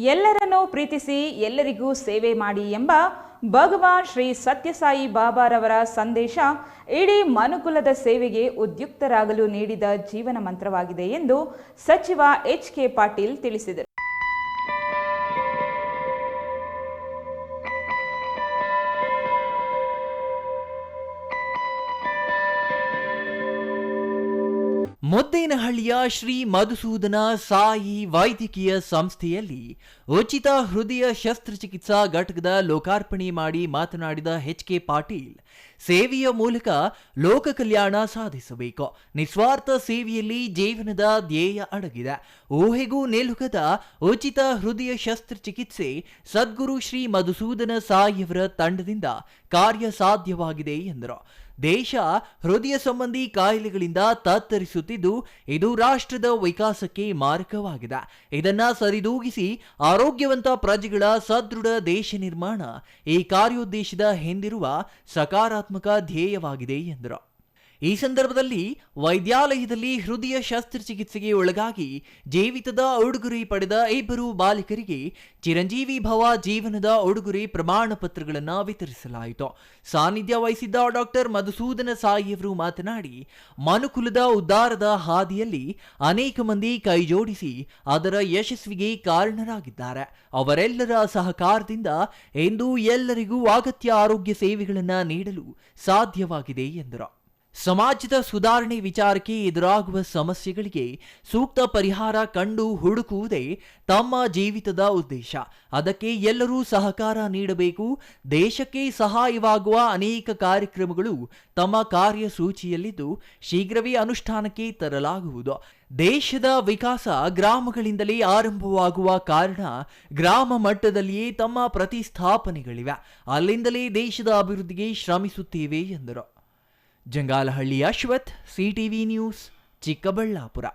ಎಲ್ಲರನ್ನೂ ಪ್ರೀತಿಸಿ ಎಲ್ಲರಿಗೂ ಸೇವೆ ಮಾಡಿ ಎಂಬ ಭಗವಾನ್ ಶ್ರೀ ಸತ್ಯಸಾಯಿ ಬಾಬಾರವರ ಸಂದೇಶ ಇಡೀ ಮನುಕುಲದ ಸೇವೆಗೆ ಉದ್ಯುಕ್ತರಾಗಲು ನೀಡಿದ ಜೀವನ ಮಂತ್ರವಾಗಿದೆ ಎಂದು ಸಚಿವ ಎಚ್.ಕೆ. ಪಾಟೀಲ್ ತಿಳಿಸಿದರು. ಮುದ್ದೇನಹಳ್ಳಿಯ ಶ್ರೀ ಮಧುಸೂದನ ಸಾಯಿ ವೈದ್ಯಕೀಯ ಸಂಸ್ಥೆಯಲ್ಲಿ ಉಚಿತ ಹೃದಯ ಶಸ್ತ್ರಚಿಕಿತ್ಸಾ ಘಟಕದ ಲೋಕಾರ್ಪಣೆ ಮಾಡಿ ಮಾತನಾಡಿದ ಎಚ್.ಕೆ. ಪಾಟೀಲ್, ಸೇವೆಯ ಮೂಲಕ ಲೋಕ ಕಲ್ಯಾಣ ಸಾಧಿಸಬೇಕು. ನಿಸ್ವಾರ್ಥ ಸೇವೆಯಲ್ಲಿ ಜೀವನದ ಧ್ಯೇಯ ಅಡಗಿದೆ. ಊಹೆಗೂ ನಿಲುಕದ ಉಚಿತ ಹೃದಯ ಶಸ್ತ್ರಚಿಕಿತ್ಸೆ ಸದ್ಗುರು ಶ್ರೀ ಮಧುಸೂದನ ಸಾಯಿಯವರ ತಂಡದಿಂದ ಕಾರ್ಯ ಸಾಧ್ಯವಾಗಿದೆ ಎಂದರು. ದೇಶ ಹೃದಯ ಸಂಬಂಧಿ ಕಾಯಿಲೆಗಳಿಂದ ತತ್ತರಿಸುತ್ತಿದ್ದು, ಇದು ರಾಷ್ಟ್ರದ ವಿಕಾಸಕ್ಕೆ ಮಾರಕವಾಗಿದೆ. ಇದನ್ನ ಸರಿದೂಗಿಸಿ ಆರೋಗ್ಯವಂತ ಪ್ರಜೆಗಳ ಸದೃಢ ದೇಶ ನಿರ್ಮಾಣ ಈ ಕಾರ್ಯೋದ್ದೇಶದ ಹಿಂದಿರುವ ಸಕಾರಾತ್ಮಕ ಧ್ಯೇಯವಾಗಿದೆ ಎಂದರು. ಈ ಸಂದರ್ಭದಲ್ಲಿ ವೈದ್ಯಾಲಯದಲ್ಲಿ ಹೃದಯ ಶಸ್ತ್ರಚಿಕಿತ್ಸೆಗೆ ಒಳಗಾಗಿ ಜೀವಿತದ ಉಡುಗೊರೆ ಪಡೆದ 2 ಬಾಲಕರಿಗೆ ಚಿರಂಜೀವಿ ಭವ ಜೀವನದ ಉಡುಗೊರೆ ಪ್ರಮಾಣ ಪತ್ರಗಳನ್ನು ವಿತರಿಸಲಾಯಿತು. ಸಾನ್ನಿಧ್ಯ ವಹಿಸಿದ್ದ ಡಾಕ್ಟರ್ ಮಧುಸೂದನ ಸಾಯಿಯವರು ಮಾತನಾಡಿ, ಮನುಕುಲದ ಉದ್ಧಾರದ ಹಾದಿಯಲ್ಲಿ ಅನೇಕ ಮಂದಿ ಕೈಜೋಡಿಸಿ ಅದರ ಯಶಸ್ವಿಗೆ ಕಾರಣರಾಗಿದ್ದಾರೆ. ಅವರೆಲ್ಲರ ಸಹಕಾರದಿಂದ ಇಂದು ಎಲ್ಲರಿಗೂ ಅಗತ್ಯ ಆರೋಗ್ಯ ಸೇವೆಗಳನ್ನು ನೀಡಲು ಸಾಧ್ಯವಾಗಿದೆ ಎಂದರು. ಸಮಾಜದ ಸುಧಾರಣೆ ವಿಚಾರಕ್ಕೆ ಎದುರಾಗುವ ಸಮಸ್ಯೆಗಳಿಗೆ ಸೂಕ್ತ ಪರಿಹಾರ ಕಂಡು ಹುಡುಕುವುದೇ ತಮ್ಮ ಜೀವಿತದ ಉದ್ದೇಶ. ಅದಕ್ಕೆ ಎಲ್ಲರೂ ಸಹಕಾರ ನೀಡಬೇಕು. ದೇಶಕ್ಕೆ ಸಹಾಯವಾಗುವ ಅನೇಕ ಕಾರ್ಯಕ್ರಮಗಳು ತಮ್ಮ ಕಾರ್ಯಸೂಚಿಯಲ್ಲಿದ್ದು ಶೀಘ್ರವೇ ಅನುಷ್ಠಾನಕ್ಕೆ ತರಲಾಗುವುದು. ದೇಶದ ವಿಕಾಸ ಗ್ರಾಮಗಳಿಂದಲೇ ಆರಂಭವಾಗುವ ಕಾರಣ ಗ್ರಾಮ ಮಟ್ಟದಲ್ಲಿಯೇ ತಮ್ಮ ಪ್ರತಿಸ್ಥಾಪನೆಗಳಿವೆ. ಅಲ್ಲಿಂದಲೇ ದೇಶದ ಅಭಿವೃದ್ಧಿಗೆ ಶ್ರಮಿಸುತ್ತೇವೆ ಎಂದರು. Jangalahalli Ashwath, CTV news, Chikkaballapur.